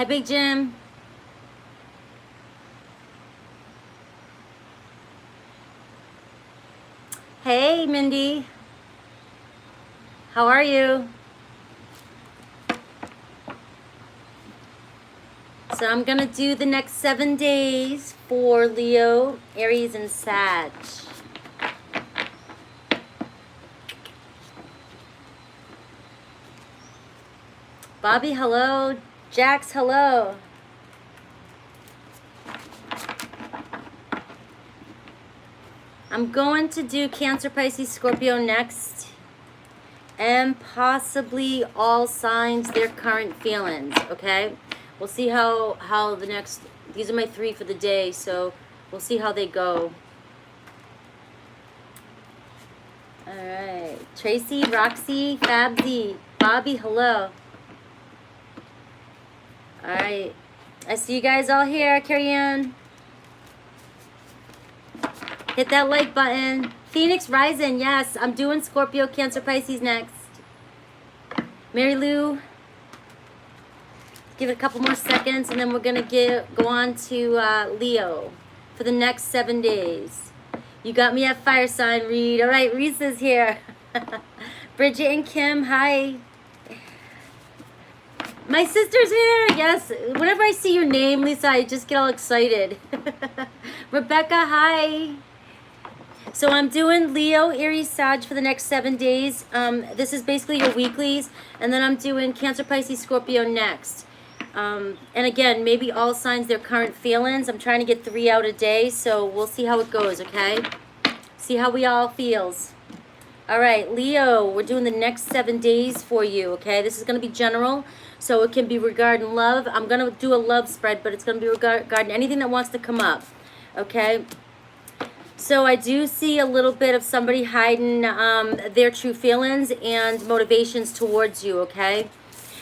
Hi, Big Jim. Hey, Mindy. How are you? So I'm going to do the next 7 days for Leo, Aries, and Sag. Bobby, hello. Jax, hello. I'm going to do Cancer, Pisces, Scorpio next. And possibly all signs, their current feelings, okay? We'll see how the next, these are my 3 for the day, so we'll see how they go. All right, Tracy, Roxy, Fabsy, Bobby, hello. All right, I see you guys all here. Carry on. Hit that like button. Phoenix Rising, yes, I'm doing Scorpio, Cancer, Pisces next. Mary Lou, give it a couple more seconds, and then we're gonna go on to Leo for the next 7 days. You got me at fire sign, Reed. All right, Reese's here. Bridget and Kim, hi. My sister's here, yes. Whenever I see your name, Lisa, I just get all excited. Rebecca, hi. So I'm doing Leo, Aries, Sag for the next 7 days. This is basically your weeklies. And then I'm doing Cancer, Pisces, Scorpio next. And again, maybe all signs, their current feelings. I'm trying to get 3 out a day, so we'll see how it goes, okay? See how we all feels. All right, Leo, we're doing the next 7 days for you, okay? This is going to be general, so it can be regarding love. I'm going to do a love spread, but it's going to be regarding anything that wants to come up, okay? So I do see a little bit of somebody hiding their true feelings and motivations towards you, okay?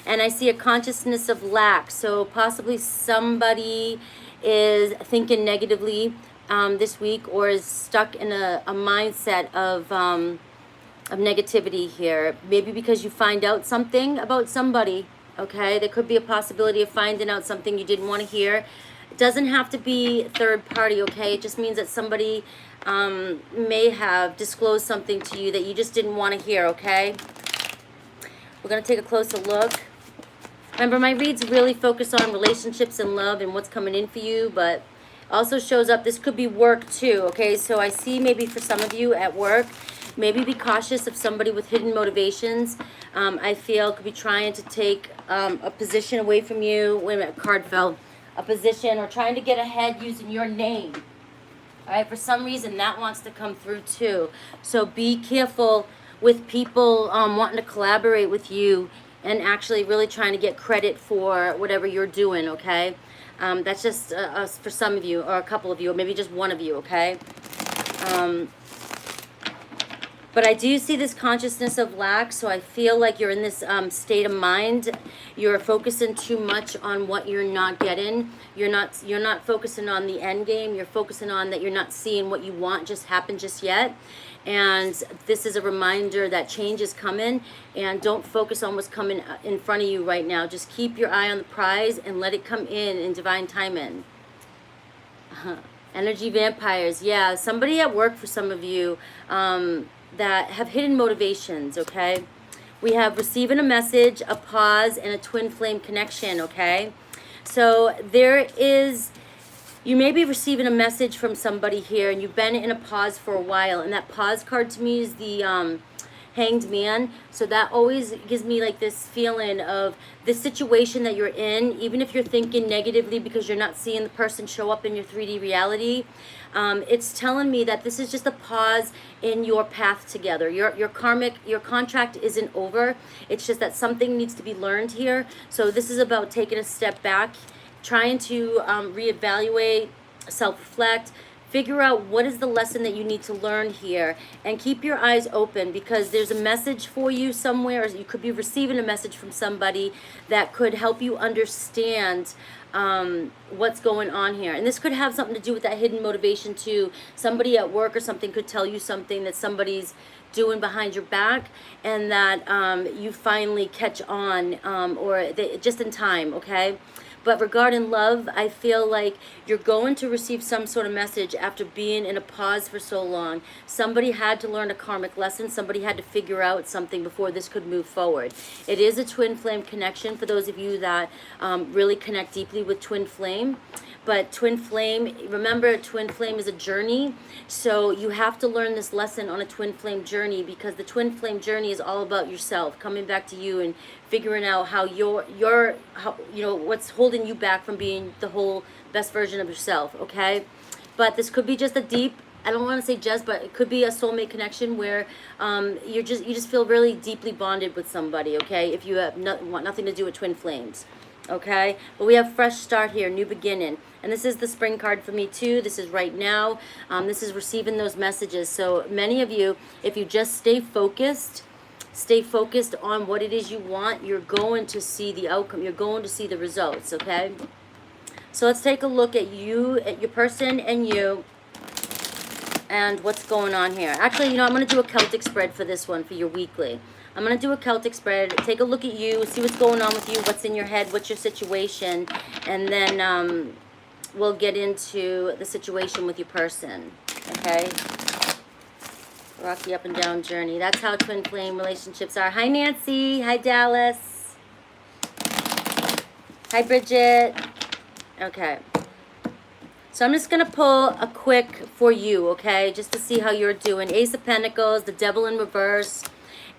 And I see a consciousness of lack. So possibly somebody is thinking negatively this week, or is stuck in a mindset of negativity here. Maybe because you find out something about somebody, okay? There could be a possibility of finding out something you didn't want to hear. It doesn't have to be third party, okay? It just means that somebody may have disclosed something to you that you just didn't want to hear, okay? We're going to take a closer look. Remember, my reads really focus on relationships and love and what's coming in for you, but also shows up, this could be work too, okay? So I see maybe for some of you at work, maybe be cautious of somebody with hidden motivations. I feel could be trying to take a position away from you. Wait a minute, card fell. A position, or trying to get ahead using your name. All right, for some reason that wants to come through too. So be careful with people wanting to collaborate with you and actually really trying to get credit for whatever you're doing, okay? That's just for some of you, or a couple of you, or maybe just one of you, okay? But I do see this consciousness of lack, so I feel like you're in this state of mind. You're focusing too much on what you're not getting. You're not focusing on the end game. You're focusing on that you're not seeing what you want just happen just yet. And this is a reminder that change is coming, and don't focus on what's coming in front of you right now. Just keep your eye on the prize and let it come in divine timing. Energy vampires, yeah, somebody at work for some of you that have hidden motivations, okay? We have receiving a message, a pause, and a twin flame connection, okay? So there is, you may be receiving a message from somebody here, and you've been in a pause for a while, and that pause card to me is the Hanged Man. So that always gives me like this feeling of the situation that you're in, even if you're thinking negatively because you're not seeing the person show up in your 3D reality. It's telling me that this is just a pause in your path together. Your contract isn't over. It's just that something needs to be learned here. So this is about taking a step back, trying to reevaluate, self-reflect, figure out what is the lesson that you need to learn here, and keep your eyes open, because there's a message for you somewhere. You could be receiving a message from somebody that could help you understand what's going on here. And this could have something to do with that hidden motivation too. Somebody at work or something could tell you something that somebody's doing behind your back, and that you finally catch on, or just in time, okay? But regarding love, I feel like you're going to receive some sort of message after being in a pause for so long. Somebody had to learn a karmic lesson. Somebody had to figure out something before this could move forward. It is a twin flame connection for those of you that really connect deeply with twin flame. But twin flame, remember, twin flame is a journey. So you have to learn this lesson on a twin flame journey, because the twin flame journey is all about yourself, coming back to you and figuring out how how, you know, what's holding you back from being the whole best version of yourself, okay? But this could be just a deep, I don't want to say just, but it could be a soulmate connection where you just feel really deeply bonded with somebody, okay? If you have want nothing to do with twin flames. Okay, but we have fresh start here, new beginning, and this is the spring card for me too. This is right now. This is receiving those messages. So many of you, if you just stay focused on what it is you want, you're going to see the outcome. You're going to see the results. Okay, so let's take a look at you, at your person, and you, and what's going on here. Actually, you know, I'm going to do a Celtic spread for this one, for your weekly. I'm going to do a Celtic spread, take a look at you, see what's going on with you, what's in your head, what's your situation, and then we'll get into the situation with your person, okay? Rocky up and down journey. That's how twin flame relationships are. Hi, Nancy. Hi, Dallas. Hi, Bridget. Okay. So I'm just going to pull a quick for you, okay, just to see how you're doing. Ace of Pentacles, the Devil in reverse,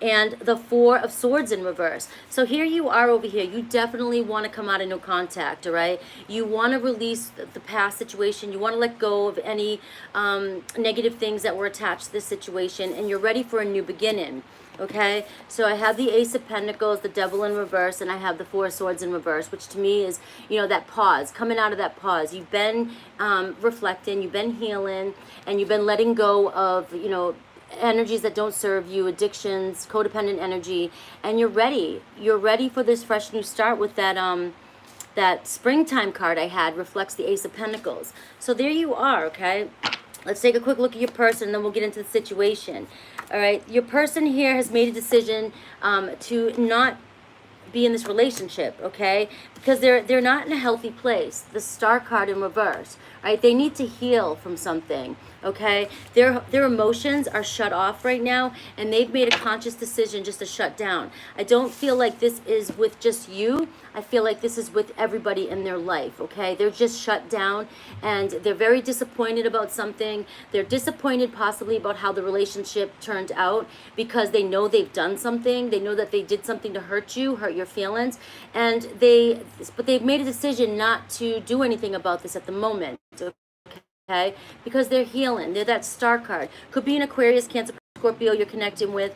and the Four of Swords in reverse. So here you are over here. You definitely want to come out of no contact, all right? You want to release the past situation. You want to let go of any negative things that were attached to this situation, and you're ready for a new beginning, okay? So I have the Ace of Pentacles, the Devil in reverse, and I have the Four of Swords in reverse, which to me is, you know, that pause, coming out of that pause. You've been reflecting, you've been healing, and you've been letting go of, you know, energies that don't serve you, addictions, codependent energy, and you're ready. You're ready for this fresh new start with that that springtime card I had reflects the Ace of Pentacles. So there you are, okay? Let's take a quick look at your person, and then we'll get into the situation. All right, your person here has made a decision to not be in this relationship, okay? Because they're not in a healthy place. The Star card in reverse, right? They need to heal from something, okay? Their emotions are shut off right now, and they've made a conscious decision just to shut down. I don't feel like this is with just you. I feel like this is with everybody in their life, okay? They're just shut down, and they're very disappointed about something. They're disappointed possibly about how the relationship turned out, because they know they've done something. They know that they did something to hurt you, hurt your feelings, and but they've made a decision not to do anything about this at the moment, okay? Because they're healing. They're that Star card. Could be an Aquarius, Cancer, Scorpio you're connecting with.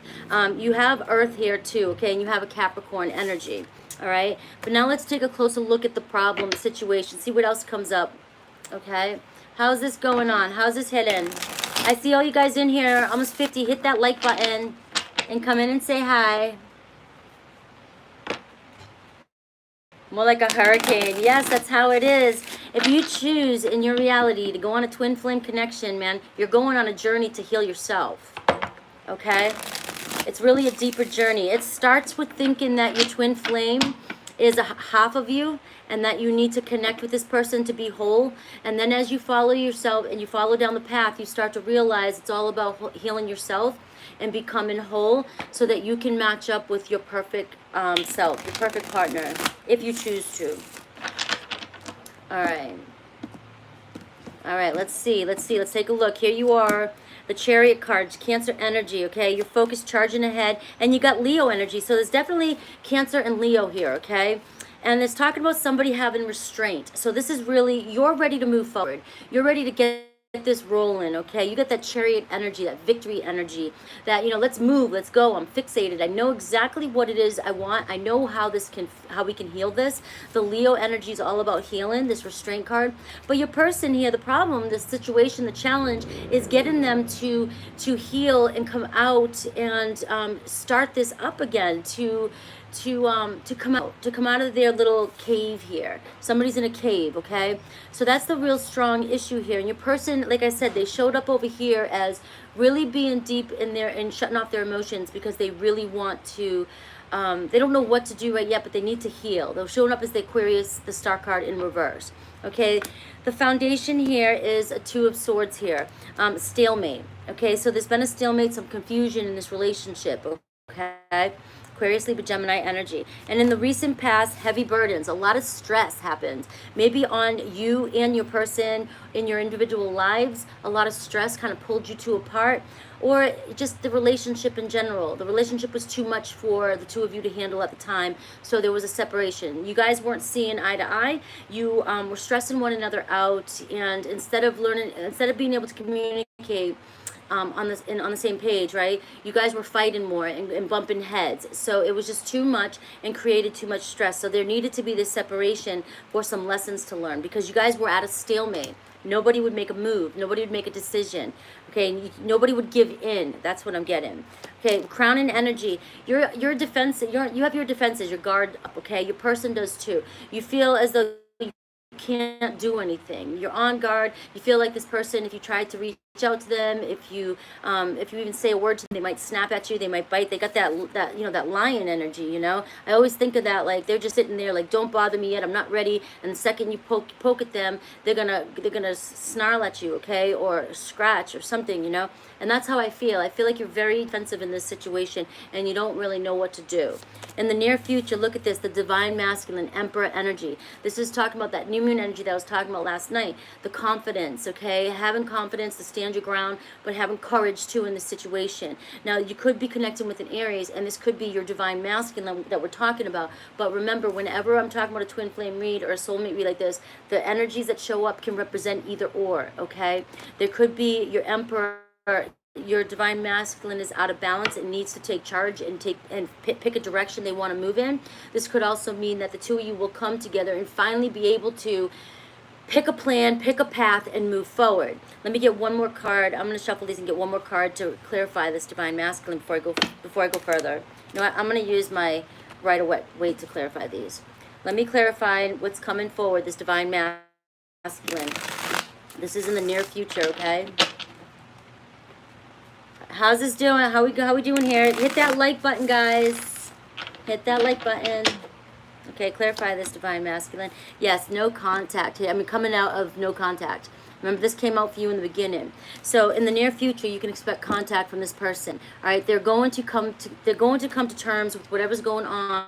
You have Earth here too, okay? And you have a Capricorn energy, all right? But now let's take a closer look at the problem, the situation, see what else comes up, okay? How's this going on? How's this hitting? I see all you guys in here, almost 50. Hit that like button and come in and say hi. More like a hurricane. Yes, that's how it is. If you choose in your reality to go on a twin flame connection, man, you're going on a journey to heal yourself, okay? It's really a deeper journey. It starts with thinking that your twin flame is a half of you, and that you need to connect with this person to be whole. And then as you follow yourself and you follow down the path, you start to realize it's all about healing yourself and becoming whole, so that you can match up with your perfect self, your perfect partner, if you choose to. All right, let's see, let's take a look. Here you are, the Chariot cards, Cancer energy, okay? You're focused, charging ahead, and you got Leo energy, so there's definitely Cancer and Leo here, okay? And it's talking about somebody having restraint. So this is really, you're ready to move forward. You're ready to get this rolling, okay? You got that Chariot energy, that victory energy, that, you know, let's move, let's go, I'm fixated, I know exactly what it is I want, I know how we can heal this. The Leo energy is all about healing, this restraint card. But your person here, the problem, the situation, the challenge is getting them to heal and come out and start this up again, to to come out of their little cave here. Somebody's in a cave, okay? So that's the real strong issue here. And your person, like I said, they showed up over here as really being deep in there and shutting off their emotions because they really want to, they don't know what to do right yet, but they need to heal. They're showing up as the Aquarius, the Star card in reverse, okay? The foundation here is a Two of Swords here, stalemate, okay? So there's been a stalemate, some confusion in this relationship, okay? Aquarius, Libra, Gemini energy. And in the recent past, heavy burdens, a lot of stress happened. Maybe on you and your person in your individual lives, a lot of stress kind of pulled you two apart, or just the relationship in general. The relationship was too much for the two of you to handle at the time, so there was a separation. You guys weren't seeing eye to eye. You were stressing one another out, and instead of being able to communicate on the same page, right? You guys were fighting more and bumping heads. So it was just too much and created too much stress. So there needed to be this separation for some lessons to learn, because you guys were at a stalemate. Nobody would make a move. Nobody would make a decision. Nobody would give in. That's what I'm getting. Okay, crown and energy. Your defense. You have your defenses. Your guard up. Okay, your person does too. You feel as though you can't do anything. You're on guard. You feel like this person, if you try to reach out to them, if you even say a word to them, they might snap at you, they might bite. They got that lion energy, I always think of that, like they're just sitting there like, don't bother me yet, I'm not ready. And the second you poke at them, they're gonna snarl at you, okay, or scratch or something, and that's how I feel like you're very defensive in this situation and you don't really know what to do. In the near future, look at this, the divine masculine emperor energy. This is talking about that new moon energy that I was talking about last night, the confidence, okay, having confidence to stand your ground, but having courage too in the situation. Now you could be connecting with an Aries, and this could be your divine masculine that we're talking about. But remember, whenever I'm talking about a twin flame read or a soulmate read like this, the energies that show up can represent either or, okay? There could be your emperor, your divine masculine is out of balance and needs to take charge and pick a direction they want to move in. This could also mean that the two of you will come together and finally be able to pick a plan, pick a path, and move forward. Let me get one more card. I'm going to shuffle these and get one more card to clarify this divine masculine before I go further. You know what? I'm going to use my Rider-Waite to clarify these. Let me clarify what's coming forward, this divine masculine. This is in the near future, okay? How's this doing? How we doing here? Hit that like button, guys. Hit that like button. Okay, clarify this divine masculine. Yes, no contact. Coming out of no contact. Remember, this came out for you in the beginning. So in the near future, you can expect contact from this person. All right, they're going to come to terms with whatever's going on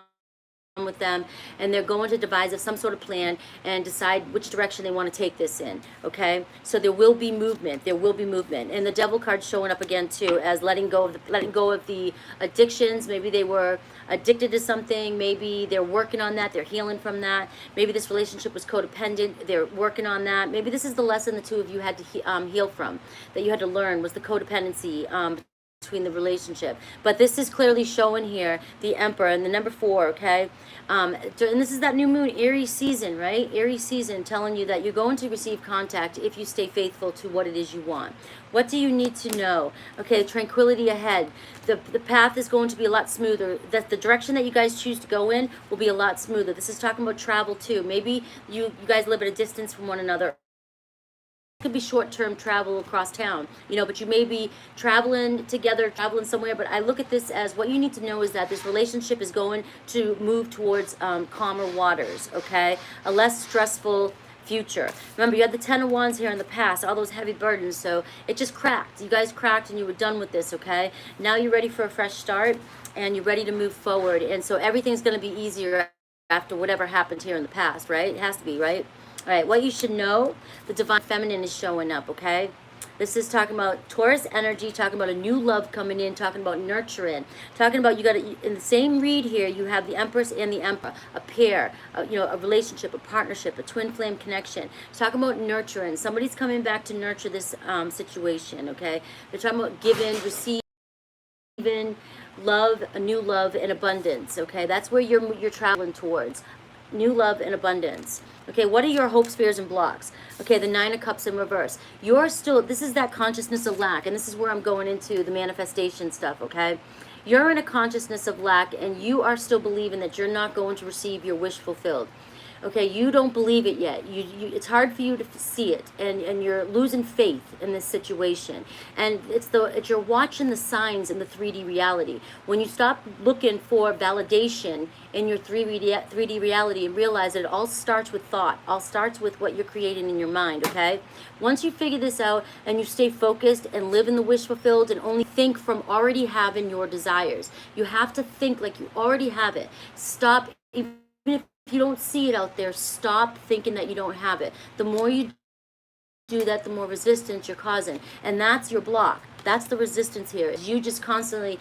with them, and they're going to devise some sort of plan and decide which direction they want to take this in, okay? So there will be movement. And the devil card's showing up again too, as letting go of the addictions. Maybe they were addicted to something, maybe they're working on that, they're healing from that. Maybe this relationship was codependent, they're working on that. Maybe this is the lesson the two of you had to heal from, that you had to learn, was the codependency between the relationship. But this is clearly showing here the Emperor and the number 4, okay? And this is that new moon, Aries season, right? Aries season, telling you that you're going to receive contact if you stay faithful to what it is you want. What do you need to know? Okay, tranquility ahead. The path is going to be a lot smoother. The direction that you guys choose to go in will be a lot smoother. This is talking about travel too. Maybe you guys live at a distance from one another. Could be short-term travel across town, but you may be traveling together, traveling somewhere. But I look at this as, what you need to know is that this relationship is going to move towards calmer waters, okay? A less stressful future. Remember, you had the 10 of Wands here in the past, all those heavy burdens, so it just cracked. You guys cracked and you were done with this, okay? Now you're ready for a fresh start and you're ready to move forward. And so everything's going to be easier after whatever happened here in the past, right? It has to be, right? All right, what you should know, the divine feminine is showing up, okay? This is talking about Taurus energy, talking about a new love coming in, talking about nurturing, talking about in the same read here, you have the Empress and the Emperor, a pair, a relationship, a partnership, a twin flame connection. It's talking about nurturing. Somebody's coming back to nurture this situation, okay? They're talking about giving, receiving, love, a new love, and abundance, okay? That's where you're traveling towards. New love and abundance. Okay, what are your hopes, fears, and blocks? Okay, the 9 of Cups in reverse. This is that consciousness of lack, and this is where I'm going into the manifestation stuff, okay? You're in a consciousness of lack, and you are still believing that you're not going to receive your wish fulfilled. Okay, you don't believe it yet. It's hard for you to see it, and you're losing faith in this situation. And you're watching the signs in the 3D reality. When you stop looking for validation in your 3D reality and realize that it all starts with thought, all starts with what you're creating in your mind, okay? Once you figure this out and you stay focused and live in the wish fulfilled and only think from already having your desires. You have to think like you already have it. Stop, even if you don't see it out there, stop thinking that you don't have it. The more you do that, the more resistance you're causing. And that's your block. That's the resistance here. Is you just constantly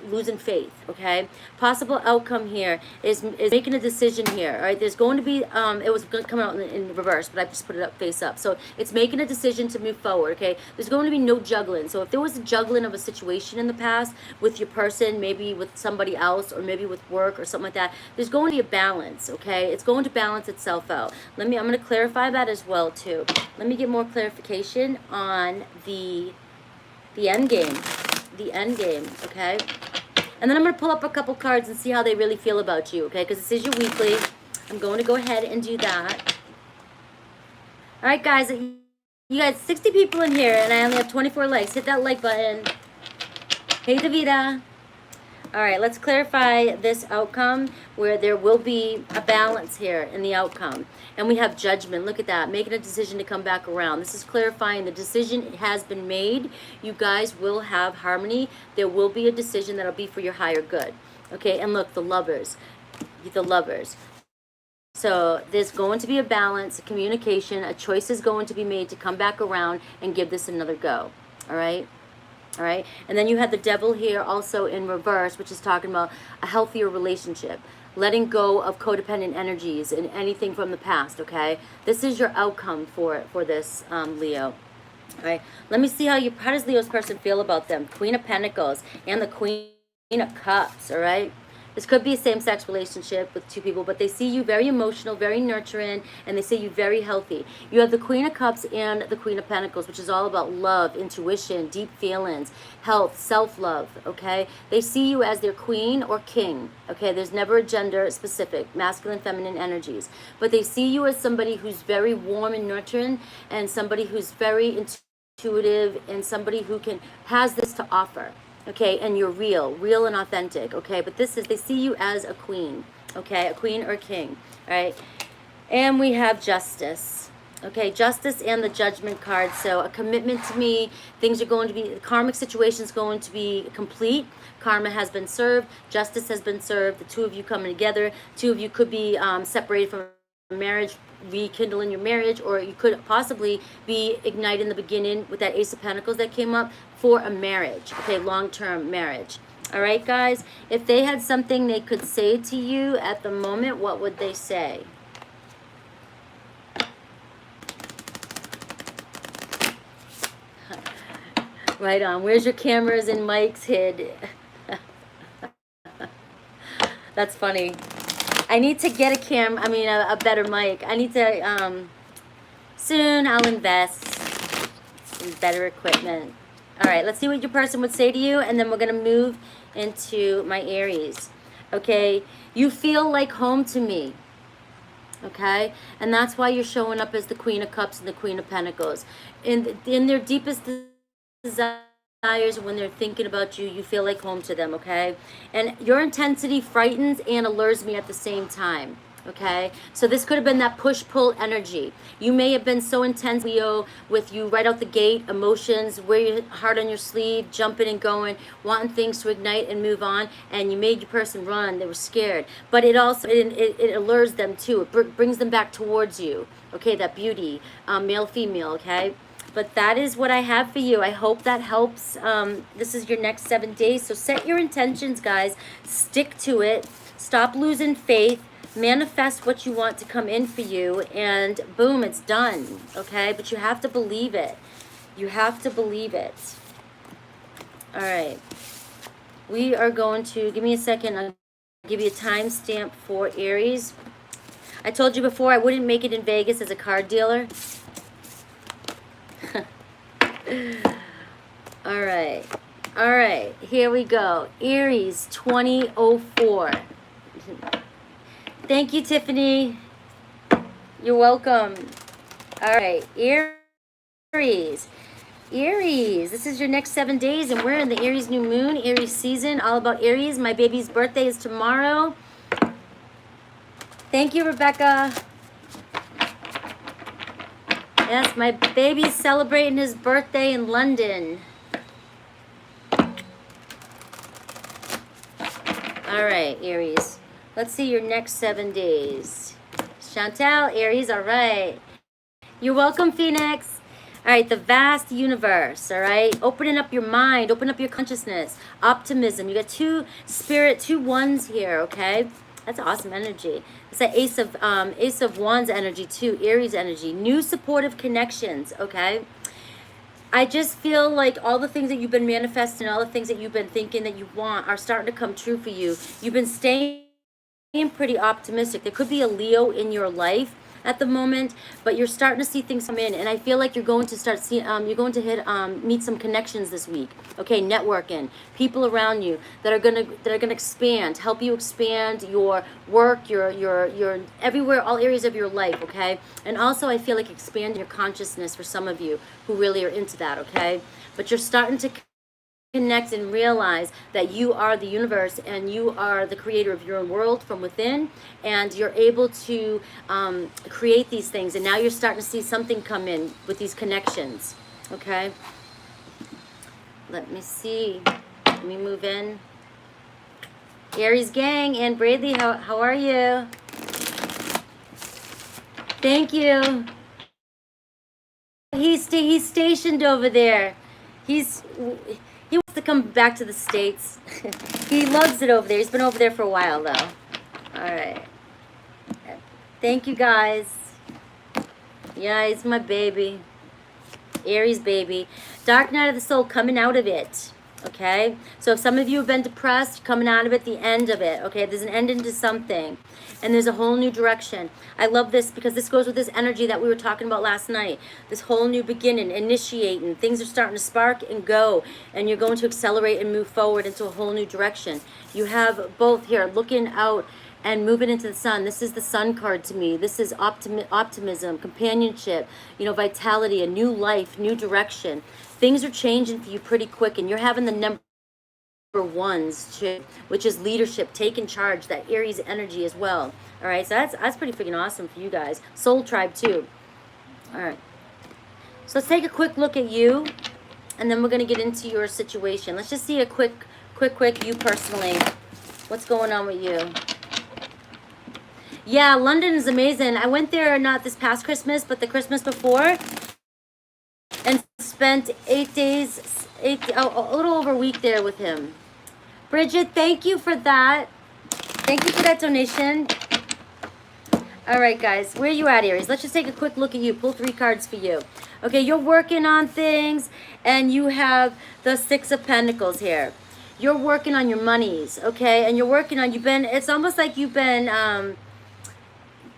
losing faith, okay? Possible outcome here is making a decision here, all right? There's going to be, it was going to come out in reverse, but I just put it up face up. So it's making a decision to move forward, okay? There's going to be no juggling. So if there was a juggling of a situation in the past with your person, maybe with somebody else, or maybe with work or something like that, there's going to be a balance, okay? It's going to balance itself out. I'm going to clarify that as well, too. Let me get more clarification on the end game, okay? And then I'm going to pull up a couple cards and see how they really feel about you, okay? Because this is your weekly. I'm going to go ahead and do that. All right, guys. You got 60 people in here, and I only have 24 likes. Hit that like button. Hey, Davida. All right, let's clarify this outcome where there will be a balance here in the outcome. And we have judgment. Look at that. Making a decision to come back around. This is clarifying the decision has been made. You guys will have harmony. There will be a decision that'll be for your higher good. Okay, and look, the lovers. So there's going to be a balance, a communication, a choice is going to be made to come back around and give this another go. All right? All right, and then you have the devil here also in reverse, which is talking about a healthier relationship, letting go of codependent energies and anything from the past, okay? This is your outcome for this, Leo. All right, let me see how does Leo's person feel about them? Queen of Pentacles and the Queen of Cups, all right? This could be a same-sex relationship with two people, but they see you very emotional, very nurturing, and they see you very healthy. You have the Queen of Cups and the Queen of Pentacles, which is all about love, intuition, deep feelings, health, self-love, okay? They see you as their queen or king, okay? There's never a gender specific, masculine, feminine energies. But they see you as somebody who's very warm and nurturing, and somebody who's very intuitive, and somebody who has this to offer. Okay, and you're real and authentic, okay? But they see you as a queen, okay? A queen or a king, all right? And we have justice, okay? Justice and the judgment card. So a commitment to me, things are going to be, the karmic situation is going to be complete. Karma has been served, justice has been served, the two of you coming together. Two of you could be separated from marriage, rekindling your marriage, or you could possibly be ignited in the beginning with that Ace of Pentacles that came up for a marriage, okay, long-term marriage. All right, guys, if they had something they could say to you at the moment, what would they say? Right on. Where's your cameras and mics hid? That's funny. I need to get a better mic. I need to, soon I'll invest in better equipment. All right, let's see what your person would say to you, and then we're going to move into my Aries. Okay, you feel like home to me. Okay, and that's why you're showing up as the Queen of Cups and the Queen of Pentacles. In their deepest desires, when they're thinking about you, you feel like home to them, okay? And your intensity frightens and allures me at the same time, okay? So this could have been that push-pull energy. You may have been so intense, Leo, with you right out the gate, emotions, wear your heart on your sleeve, jumping and going, wanting things to ignite and move on, and you made your person run. They were scared. But it also, it allures them too. It brings them back towards you, okay? That beauty, male, female, okay? But that is what I have for you. I hope that helps. This is your next 7 days. So set your intentions, guys. Stick to it. Stop losing faith. Manifest what you want to come in for you. And boom, it's done. Okay? But you have to believe it. You have to believe it. All right. We are going to, give me a second. I'll give you a timestamp for Aries. I told you before I wouldn't make it in Vegas as a card dealer. All right. All right, here we go. Aries 2004. Thank you, Tiffany. You're welcome. All right, Aries. Aries, this is your next 7 days, and we're in the Aries new moon, Aries season, all about Aries. My baby's birthday is tomorrow. Thank you, Rebecca. Yes, my baby's celebrating his birthday in London. All right, Aries. Let's see your next 7 days. Chantal, Aries, all right. You're welcome, Phoenix. All right, the vast universe, all right? Opening up your mind, open up your consciousness, optimism. You got two spirit, two ones here, okay? That's awesome energy. It's the Ace of Wands energy too, Aries energy. New supportive connections, okay? I just feel like all the things that you've been manifesting, all the things that you've been thinking that you want are starting to come true for you. You've been staying pretty optimistic. There could be a Leo in your life at the moment, but you're starting to see things come in, and I feel like you're going to start seeing you're going to meet some connections this week. Okay, networking, people around you that are gonna expand, help you expand your work, your everywhere, all areas of your life. Okay, and also I feel like expand your consciousness for some of you who really are into that. Okay, but you're starting to connect and realize that you are the universe and you are the creator of your own world from within, and you're able to create these things, and now you're starting to see something come in with these connections. Okay, let me see, let me move in. Aries gang, and Bradley, how are you? Thank you. He's stationed over there. He wants to come back to the States. He loves it over there. He's been over there for a while, though. All right. Thank you, guys. Yeah, he's my baby. Aries baby. Dark night of the soul, coming out of it. Okay? So if some of you have been depressed, coming out of it, the end of it. Okay? There's an end into something. And there's a whole new direction. I love this because this goes with this energy that we were talking about last night. This whole new beginning, initiating. Things are starting to spark and go. And you're going to accelerate and move forward into a whole new direction. You have both here, looking out and moving into the sun. This is the sun card to me. This is optimism, companionship, vitality, a new life, new direction. Things are changing for you pretty quick, and you're having the number ones too, which is leadership, taking charge, that Aries energy as well. All right, so that's pretty freaking awesome for you guys. Soul tribe too. All right, so let's take a quick look at you, and then we're going to get into your situation. Let's just see a quick you personally. What's going on with you? Yeah, London is amazing. I went there not this past Christmas, but the Christmas before, and spent 8 days, a little over a week there with him. Bridget, thank you for that. Thank you for that donation. All right, guys, where are you at, Aries? Let's just take a quick look at you. Pull 3 cards for you. Okay, you're working on things, and you have the 6 of Pentacles here. You're working on your monies, okay? And you're working on, it's almost like you've been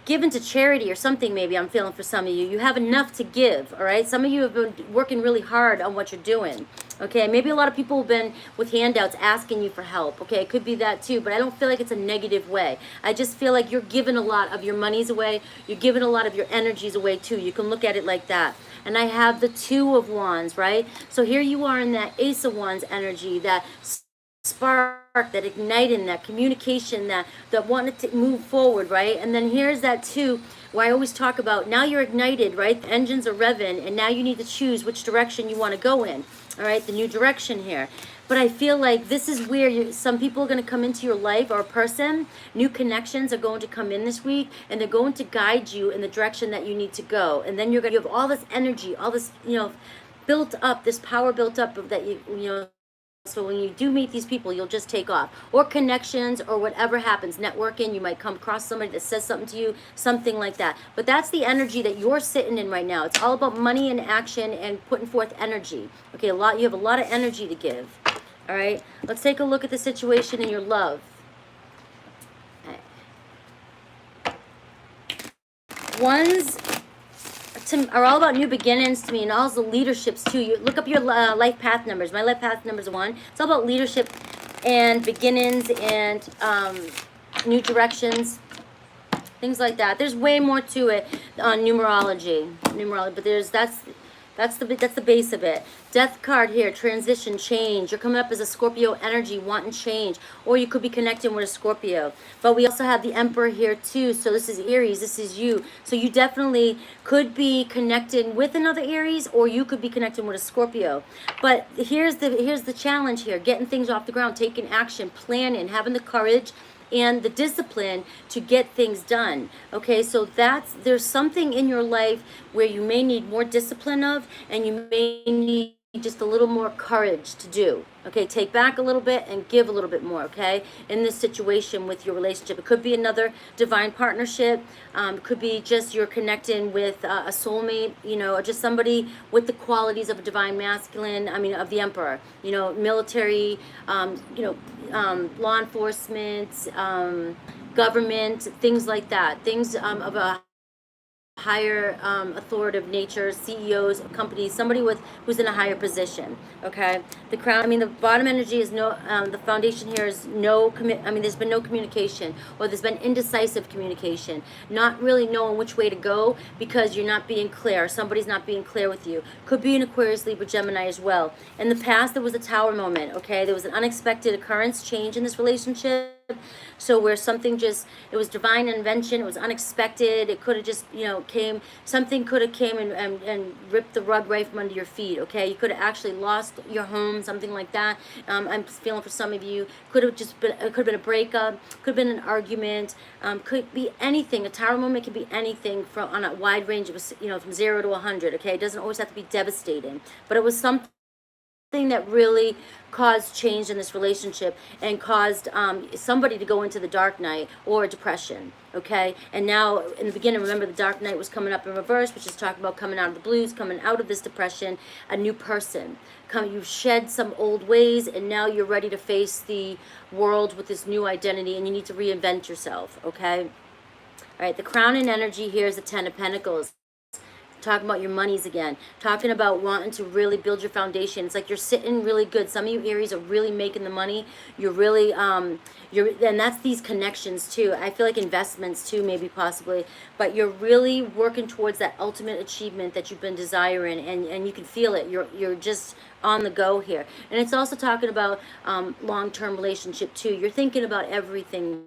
given to charity or something, maybe I'm feeling for some of you. You have enough to give, all right? Some of you have been working really hard on what you're doing, okay? Maybe a lot of people have been with handouts asking you for help, okay? It could be that too, but I don't feel like it's a negative way. I just feel like you're giving a lot of your monies away. You're giving a lot of your energies away too. You can look at it like that. And I have the 2 of Wands, right? So here you are in that Ace of Wands energy, that spark, that igniting, that communication, that wanted to move forward, right? And then here's that 2 where I always talk about, now you're ignited, right? The engines are revving, and now you need to choose which direction you want to go in, all right? The new direction here. But I feel like this is where some people are going to come into your life, or a person. New connections are going to come in this week, and they're going to guide you in the direction that you need to go. And then you have all this energy, all this, built up, this power built up of that so when you do meet these people, you'll just take off. Or connections, or whatever happens, networking, you might come across somebody that says something to you, something like that. But that's the energy that you're sitting in right now. It's all about money and action and putting forth energy. Okay, you have a lot of energy to give. All right, let's take a look at the situation in your love. Wands are all about new beginnings to me, and also leaderships too. You look up your life path numbers. My life path number is 1. It's all about leadership and beginnings and new directions, things like that. There's way more to it on numerology, but that's the base of it. Death card here, transition, change. You're coming up as a Scorpio energy, wanting change, or you could be connecting with a Scorpio. But we also have the Emperor here too. So this is Aries, this is you. So you definitely could be connecting with another Aries, or you could be connecting with a Scorpio. But here's the challenge here: getting things off the ground, taking action, planning, having the courage and the discipline to get things done. Okay, so there's something in your life where you may need more discipline of, and you may need just a little more courage to do. Okay, take back a little bit and give a little bit more. Okay, in this situation with your relationship, it could be another divine partnership. It could be just you're connecting with a soulmate, you know, or just somebody with the qualities of a divine masculine. I mean, of the Emperor. You know, military. Law enforcement, government, things like that. Things of a higher authoritative nature, CEOs of companies, somebody who's in a higher position. Okay, the crown, I mean, the bottom energy is no, the foundation here is no there's been no communication, or there's been indecisive communication, not really knowing which way to go because you're not being clear, somebody's not being clear with you. Could be an Aquarius, Libra, Gemini as well. In the past, there was a tower moment. Okay, there was an unexpected occurrence, change in this relationship. So where something just, it was divine invention, it was unexpected, it could have just, something could have came and ripped the rug right from under your feet. Okay, you could have actually lost your home, something like that. I'm feeling for some of you, could have been a breakup, could have been an argument, could be anything. A tower moment can be anything on a wide range of, from 0 to 100. Okay, it doesn't always have to be devastating, but it was something that really caused change in this relationship and caused somebody to go into the dark night or depression. Okay, and now in the beginning, remember, the dark night was coming up in reverse, which is talking about coming out of the blues, coming out of this depression, a new person. You've shed some old ways, and now you're ready to face the world with this new identity, and you need to reinvent yourself. Okay, all right, the crown in energy here is the 10 of Pentacles. Talking about your monies again, talking about wanting to really build your foundation. It's like you're sitting really good. Some of you Aries are really making the money. You're really and that's these connections too. I feel like investments too, maybe possibly, but you're really working towards that ultimate achievement that you've been desiring, and you can feel it. You're just on the go here. And it's also talking about long-term relationship too. You're thinking about everything.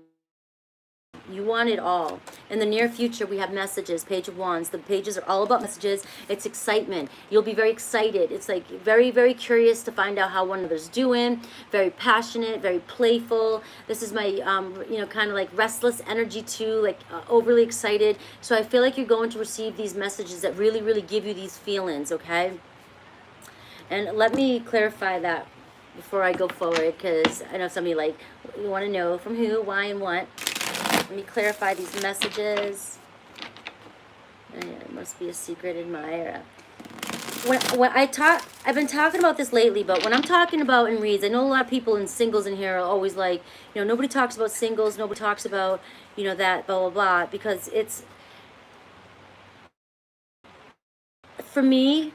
You want it all. In the near future, we have messages, Page of Wands. The pages are all about messages. It's excitement. You'll be very excited. It's like very, very curious to find out how one another's doing. Very passionate, very playful. This is my, kind of like restless energy too, like overly excited. So I feel like you're going to receive these messages that really, really give you these feelings, okay? And let me clarify that before I go forward, because I know somebody you want to know from who, why, and what. Let me clarify these messages. It must be a secret admirer. When I've been talking about this lately, but when I'm talking about in reads, I know a lot of people in singles in here are always like, nobody talks about singles, nobody talks about, that, blah, blah, blah, because it's, for me,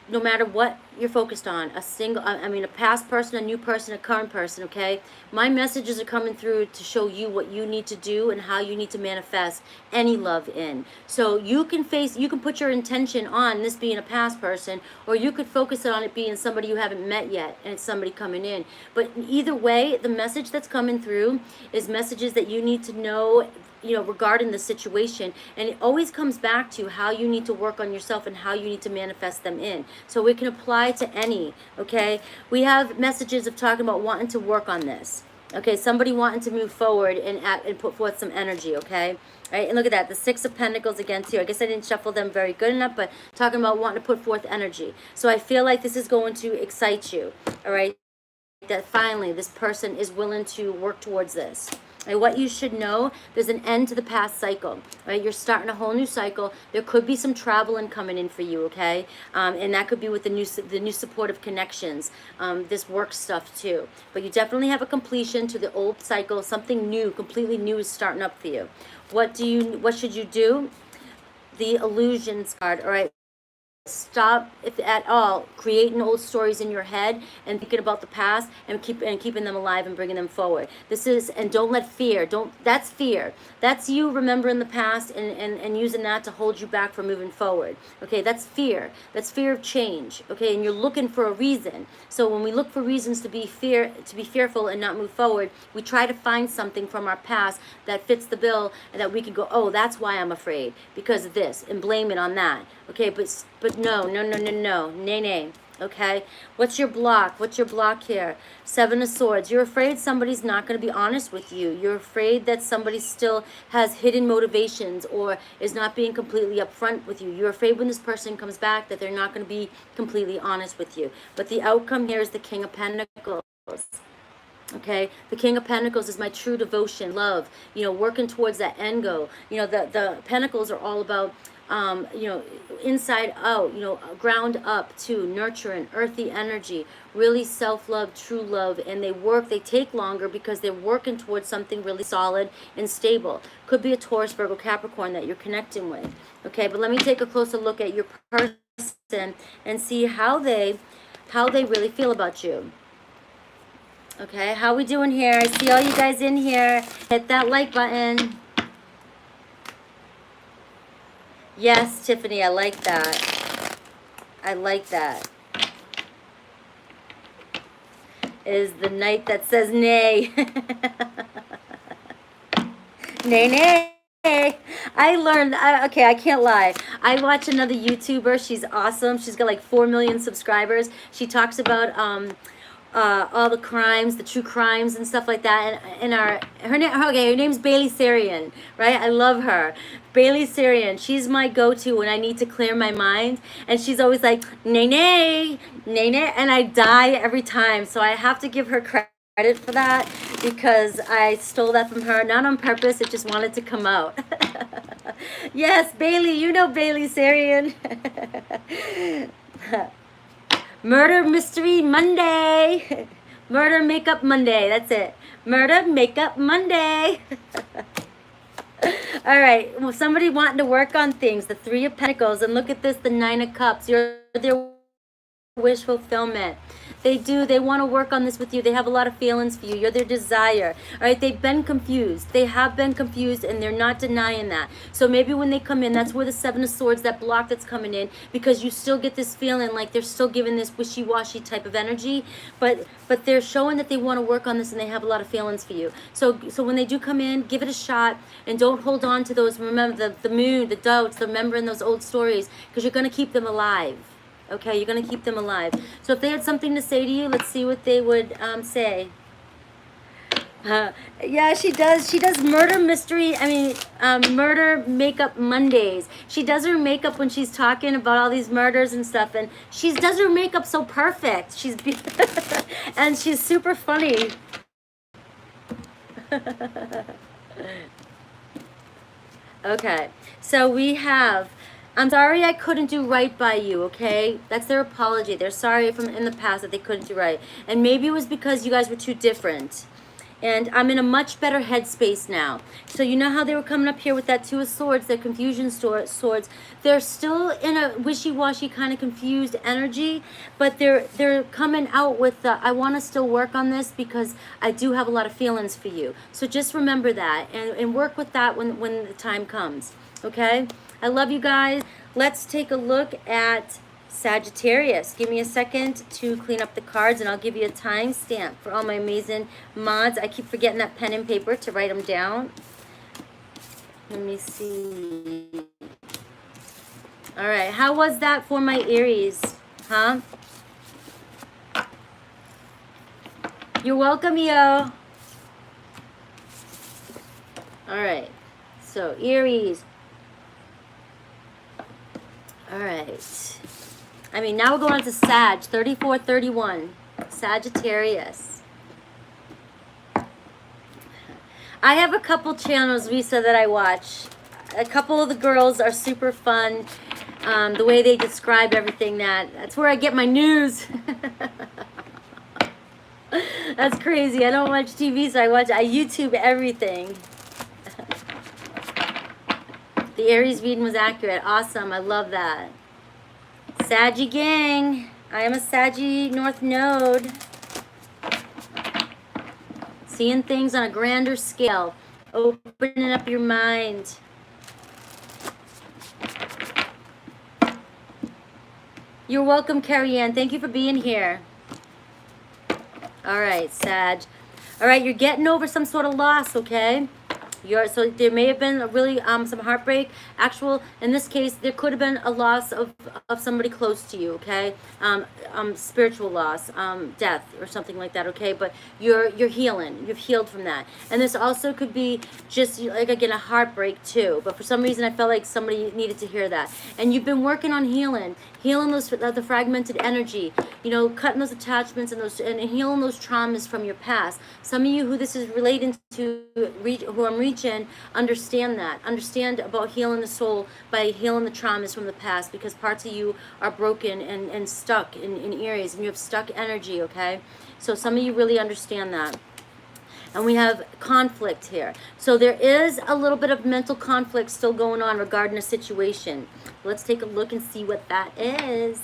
no matter what you're focused on, a past person, a new person, a current person, okay? My messages are coming through to show you what you need to do and how you need to manifest any love in. So you can put your intention on this being a past person, or you could focus on it being somebody you haven't met yet, and it's somebody coming in. But either way, the message that's coming through is messages that you need to know, regarding the situation, and it always comes back to how you need to work on yourself and how you need to manifest them in. So it can apply to any, okay? We have messages of talking about wanting to work on this, okay? Somebody wanting to move forward and put forth some energy, okay? All right, and look at that, the 6 of Pentacles again too. I guess I didn't shuffle them very good enough, but talking about wanting to put forth energy. So I feel like this is going to excite you, all right? That finally this person is willing to work towards this. Right, what you should know, there's an end to the past cycle. Right, you're starting a whole new cycle. There could be some traveling coming in for you, okay? And that could be with the new supportive connections, this work stuff too. But you definitely have a completion to the old cycle. Something new, completely new, is starting up for you. What should you do? the illusions card. All right. Stop, if at all, creating old stories in your head and thinking about the past and keeping them alive and bringing them forward. This is, and don't let fear, that's fear. That's you remembering the past and using that to hold you back from moving forward. Okay, that's fear. That's fear of change. Okay, and you're looking for a reason. So when we look for reasons to be fearful and not move forward, we try to find something from our past that fits the bill and that we can go, oh, that's why I'm afraid, because of this, and blame it on that. Okay, but no, nay. Okay, what's your block? What's your block here? 7 of Swords. You're afraid somebody's not going to be honest with you. You're afraid that somebody still has hidden motivations or is not being completely upfront with you. You're afraid when this person comes back that they're not going to be completely honest with you. But the outcome here is the King of Pentacles. Okay, the King of Pentacles is my true devotion, love, you know, working towards that end goal. You know, the Pentacles are all about you know, inside out, you know, ground up to nurturing, earthy energy, really self-love, true love, and they take longer because they're working towards something really solid and stable. Could be a Taurus, Virgo, Capricorn that you're connecting with. Okay, but let me take a closer look at your person and see how they really feel about you. Okay, how we doing here? I see all you guys in here. Hit that like button. Yes, Tiffany, I like that. I like that. It is the Knight that says nay. Nay. I learned, okay, I can't lie. I watch another YouTuber. She's awesome. She's got like 4 million subscribers. She talks about all the crimes, the true crimes and stuff like that. And her name's Bailey Sarian, right? I love her. Bailey Sarian, she's my go-to when I need to clear my mind. And she's always like, nay, and I die every time. So I have to give her credit for that because I stole that from her. Not on purpose, it just wanted to come out. Yes, Bailey, you know Bailey Sarian. Murder Mystery Monday. Murder Makeup Monday. That's it. Murder Makeup Monday. All right. Well, somebody wanting to work on things. The 3 of Pentacles. And look at this, the 9 of Cups. You're their wish fulfillment. They do. They want to work on this with you. They have a lot of feelings for you. You're their desire. All right. They've been confused. They have been confused and they're not denying that. So maybe when they come in, that's where the 7 of Swords, that block that's coming in, because you still get this feeling like they're still giving this wishy-washy type of energy, but they're showing that they want to work on this and they have a lot of feelings for you. So when they do come in, give it a shot and don't hold on to those. Remember the moon, the doubts, remembering those old stories, because you're going to keep them alive. Okay, you're going to keep them alive. So if they had something to say to you, let's see what they would say. Yeah, she does. She does murder mystery. Murder makeup Mondays. She does her makeup when she's talking about all these murders and stuff. And she does her makeup so perfect. And she's super funny. Okay, so we have... I'm sorry I couldn't do right by you, okay? That's their apology. They're sorry from in the past that they couldn't do right. And maybe it was because you guys were too different. And I'm in a much better headspace now. So you know how they were coming up here with that 2 of Swords, their confusion swords. They're still in a wishy-washy kind of confused energy, but they're coming out with the, I want to still work on this because I do have a lot of feelings for you. So just remember that and work with that when the time comes, okay? I love you guys. Let's take a look at Sagittarius. Give me a second to clean up the cards and I'll give you a timestamp for all my amazing mods. I keep forgetting that pen and paper to write them down. Let me see. All right, how was that for my Aries? Huh? You're welcome, yo. All right, so Aries. All right. Now we're going on to Sag, 3431. Sagittarius. I have a couple channels, Lisa, that I watch. A couple of the girls are super fun. The way they describe everything, that's where I get my news. That's crazy. I don't watch TV, so I YouTube everything. The Aries reading was accurate. Awesome. I love that. Saggy gang. I am a Saggy North Node. Seeing things on a grander scale. Opening up your mind. You're welcome, Carrie Ann. Thank you for being here. All right, Sag. All right, you're getting over some sort of loss, okay? So there may have been a really some heartbreak. In this case, there could have been a loss of somebody close to you, okay? Spiritual loss, death or something like that, okay? But you're healing. You've healed from that. And this also could be just like, again, a heartbreak too. But for some reason, I felt like somebody needed to hear that. And you've been working on healing those the fragmented energy, cutting those attachments and healing those traumas from your past. Some of you who this is relating to, who I'm reaching, understand about healing the soul by healing the traumas from the past, because parts of you are broken and stuck in areas, and you have stuck energy, okay? So some of you really understand that. And we have conflict here. So there is a little bit of mental conflict still going on regarding a situation. Let's take a look and see what that is.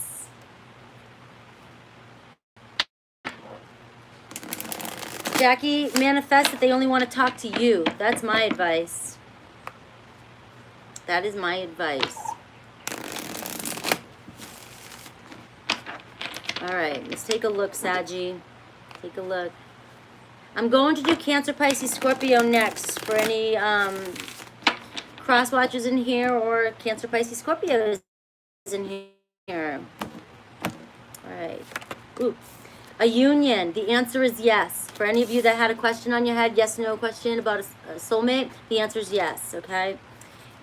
Jackie, manifest that they only want to talk to you. That's my advice. That is my advice. All right, let's take a look, Saggy. Take a look. I'm going to do Cancer, Pisces, Scorpio next for any cross watchers in here, or Cancer, Pisces, Scorpio is in here. All right. Ooh. A union. The answer is yes. For any of you that had a question on your head, yes, no question about a soulmate, the answer is yes, okay?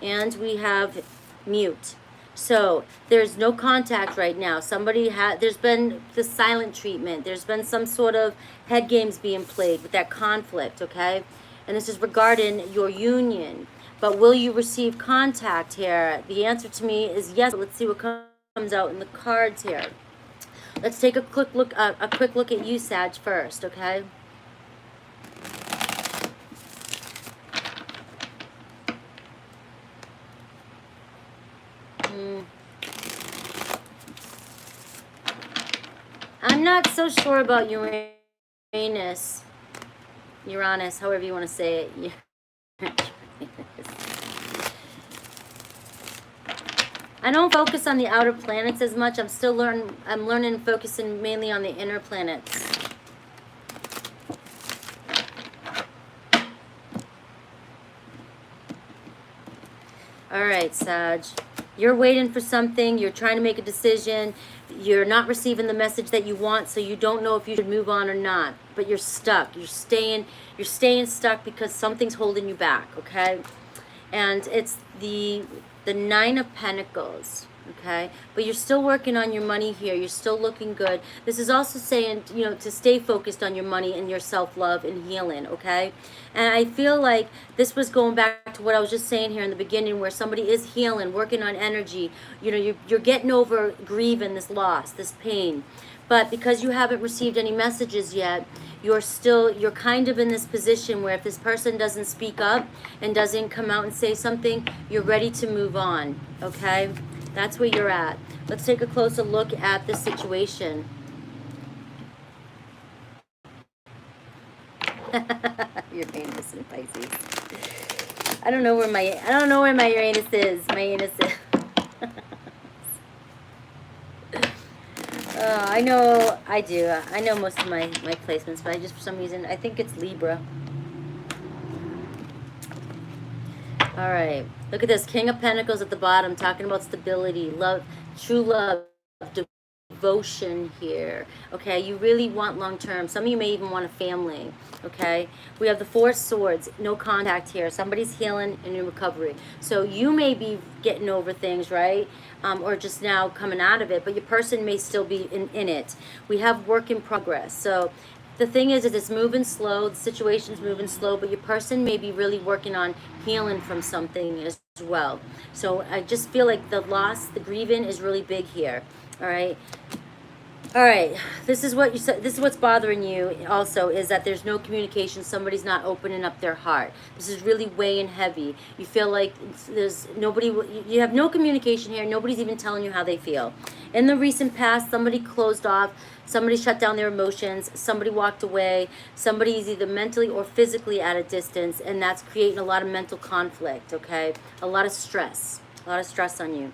And we have mute. So there's no contact right now. There's been the silent treatment. There's been some sort of head games being played with that conflict, okay? And this is regarding your union. But will you receive contact here? The answer to me is yes. Let's see what comes out in the cards here. Let's take a quick look at you, Sag, first, okay? I'm not so sure about Uranus, however you want to say it. I don't focus on the outer planets as much. I'm learning, focusing mainly on the inner planets. All right, Sag. You're waiting for something. You're trying to make a decision. You're not receiving the message that you want, so you don't know if you should move on or not. But you're stuck. You're staying stuck because something's holding you back, okay? And it's the Nine of Pentacles, okay? But you're still working on your money here. You're still looking good. This is also saying, to stay focused on your money and your self-love and healing, okay? And I feel like this was going back to what I was just saying here in the beginning, where somebody is healing, working on energy. You're getting over grieving this loss, this pain. But because you haven't received any messages yet, you're kind of in this position where if this person doesn't speak up and doesn't come out and say something, you're ready to move on, okay? That's where you're at. Let's take a closer look at this situation. Uranus and Pisces. I don't know where my Uranus is. My Uranus is. I know, I do. I know most of my placements, but I just, for some reason, I think it's Libra. All right. Look at this. King of Pentacles at the bottom, talking about stability, love, true love, devotion here. Okay, you really want long-term. Some of you may even want a family. Okay, we have the Four of Swords, no contact here. Somebody's healing and in recovery. So you may be getting over things, right? Or just now coming out of it, but your person may still be in it. We have work in progress. So the thing is it's moving slow, the situation's moving slow, but your person may be really working on healing from something as well. So I just feel like the loss, the grieving is really big here. All right. All right, this is what you said. This is what's bothering you also, is that there's no communication. Somebody's not opening up their heart. This is really weighing heavy. You feel like there's nobody, you have no communication here. Nobody's even telling you how they feel. In the recent past, somebody closed off, somebody shut down their emotions, somebody walked away, somebody is either mentally or physically at a distance, and that's creating a lot of mental conflict, okay? A lot of stress on you.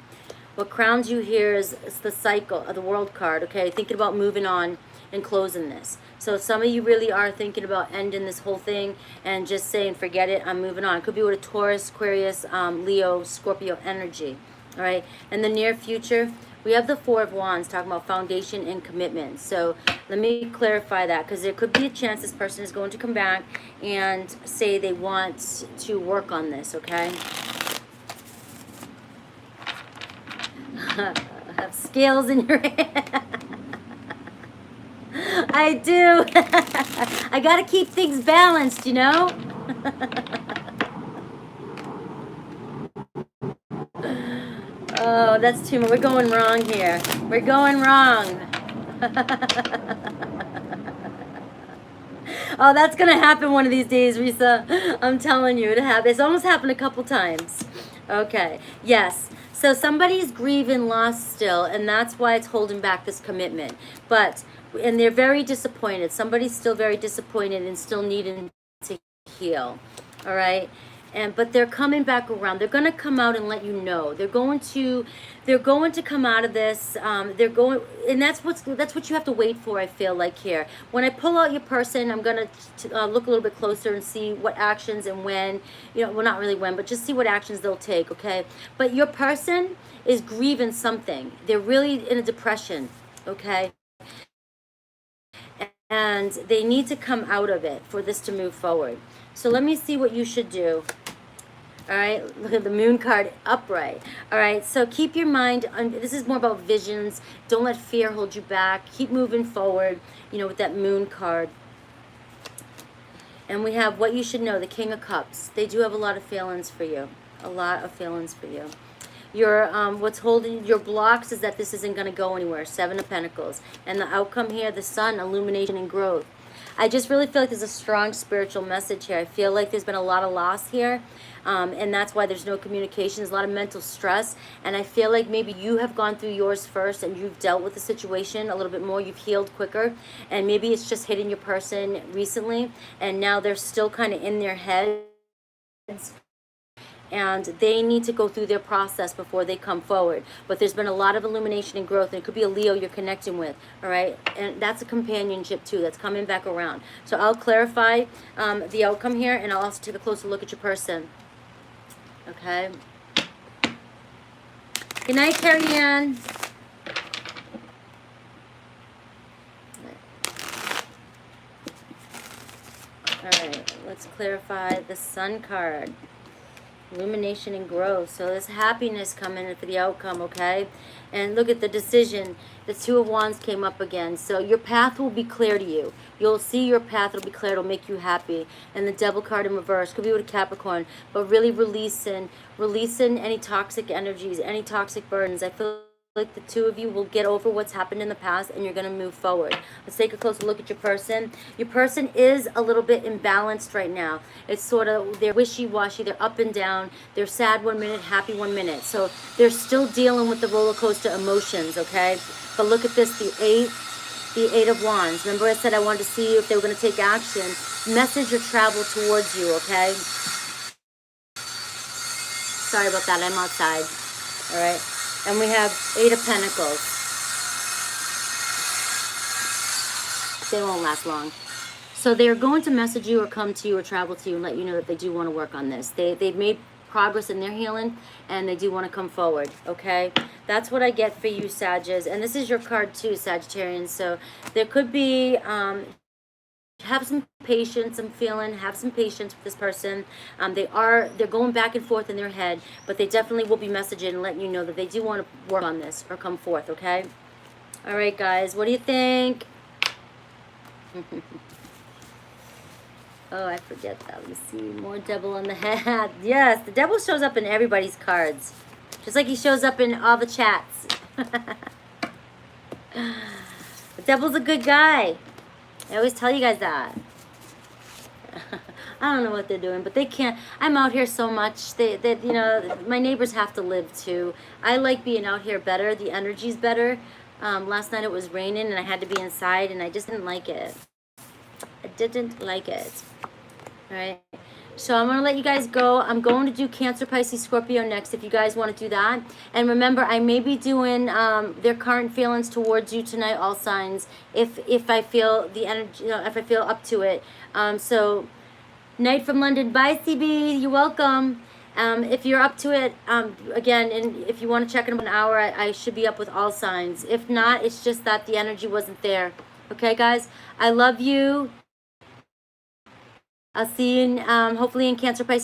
What crowns you here is the cycle of the World card, okay? Thinking about moving on and closing this. So some of you really are thinking about ending this whole thing and just saying, forget it, I'm moving on. Could be with a Taurus, Aquarius, Leo, Scorpio energy, all right? In the near future, we have the Four of Wands talking about foundation and commitment. So let me clarify that, because there could be a chance this person is going to come back and say they want to work on this, okay? Have scales in your hand. I do. I gotta keep things balanced, you know. Oh, that's too much. We're going wrong here. We're going wrong. Oh, that's gonna happen one of these days, Risa. I'm telling you, it's almost happened a couple times. Okay. Yes. So somebody's grieving loss still, and that's why it's holding back this commitment. And they're very disappointed. Somebody's still very disappointed and still needing to heal. All right? But they're coming back around. They're going to come out and let you know. They're going to come out of this. And that's what you have to wait for, I feel like, here. When I pull out your person, I'm going to look a little bit closer and see what actions and when, well, not really when, but just see what actions they'll take, okay? But your person is grieving something. They're really in a depression, okay? And they need to come out of it for this to move forward. So let me see what you should do. All right, look at the moon card upright. All right, so keep your mind on, this is more about visions. Don't let fear hold you back. Keep moving forward, with that moon card. And we have what you should know, the King of Cups. They do have a lot of feelings for you. A lot of feelings for you. What's holding your blocks is that this isn't going to go anywhere. Seven of Pentacles. And the outcome here, the Sun, illumination and growth. I just really feel like there's a strong spiritual message here. I feel like there's been a lot of loss here. And that's why there's no communication. There's a lot of mental stress. And I feel like maybe you have gone through yours first and you've dealt with the situation a little bit more. You've healed quicker. And maybe it's just hitting your person recently. And now they're still kind of in their heads. And they need to go through their process before they come forward. But there's been a lot of illumination and growth, and it could be a Leo you're connecting with, all right? And that's a companionship, too, that's coming back around. So I'll clarify the outcome here, and I'll also take a closer look at your person, okay? Good night, Carrie Ann. All right, let's clarify the Sun card. Illumination and growth. So there's happiness coming for the outcome, okay? And look at the decision. The Two of Wands came up again. So your path will be clear to you. You'll see your path. It'll be clear. It'll make you happy. And the Devil card in reverse. Could be with a Capricorn. But really releasing any toxic energies, any toxic burdens. I feel like the two of you will get over what's happened in the past and you're going to move forward. Let's take a closer look at your person. Your person is a little bit imbalanced right now. It's sort of, they're wishy-washy, they're up and down, they're sad 1 minute, happy 1 minute. So they're still dealing with the roller coaster emotions, okay? But look at this, the Eight of Wands. Remember I said I wanted to see if they were going to take action. Message or travel towards you, okay? Sorry about that, I'm outside. All right. And we have Eight of Pentacles. They won't last long. So they're going to message you or come to you or travel to you and let you know that they do want to work on this. They've made progress in their healing and they do want to come forward, okay? That's what I get for you, Sagittarius. And this is your card too, Sagittarian. So there could be... have some patience, have some patience with this person. They're going back and forth in their head, but they definitely will be messaging and letting you know that they do want to work on this or come forth, okay? All right, guys, what do you think? Oh, I forget that. Let me see. More devil on the head. Yes, the devil shows up in everybody's cards, just like he shows up in all the chats. The devil's a good guy. I always tell you guys that. I don't know what they're doing, but they can't. I'm out here so much. You know, my neighbors have to live too. I like being out here better. The energy's better. Last night it was raining and I had to be inside and I just didn't like it. I didn't like it. All right. So I'm going to let you guys go. I'm going to do Cancer, Pisces, Scorpio next if you guys want to do that. And remember, I may be doing their current feelings towards you tonight, all signs, if I feel the energy, you know, if I feel up to it. So night from London. Bye, CB. You're welcome. If you're up to it, again, and if you want to check in about an hour, I should be up with all signs. If not, it's just that the energy wasn't there. Okay, guys? I love you. I'll see you in, hopefully in Cancer, Pisces.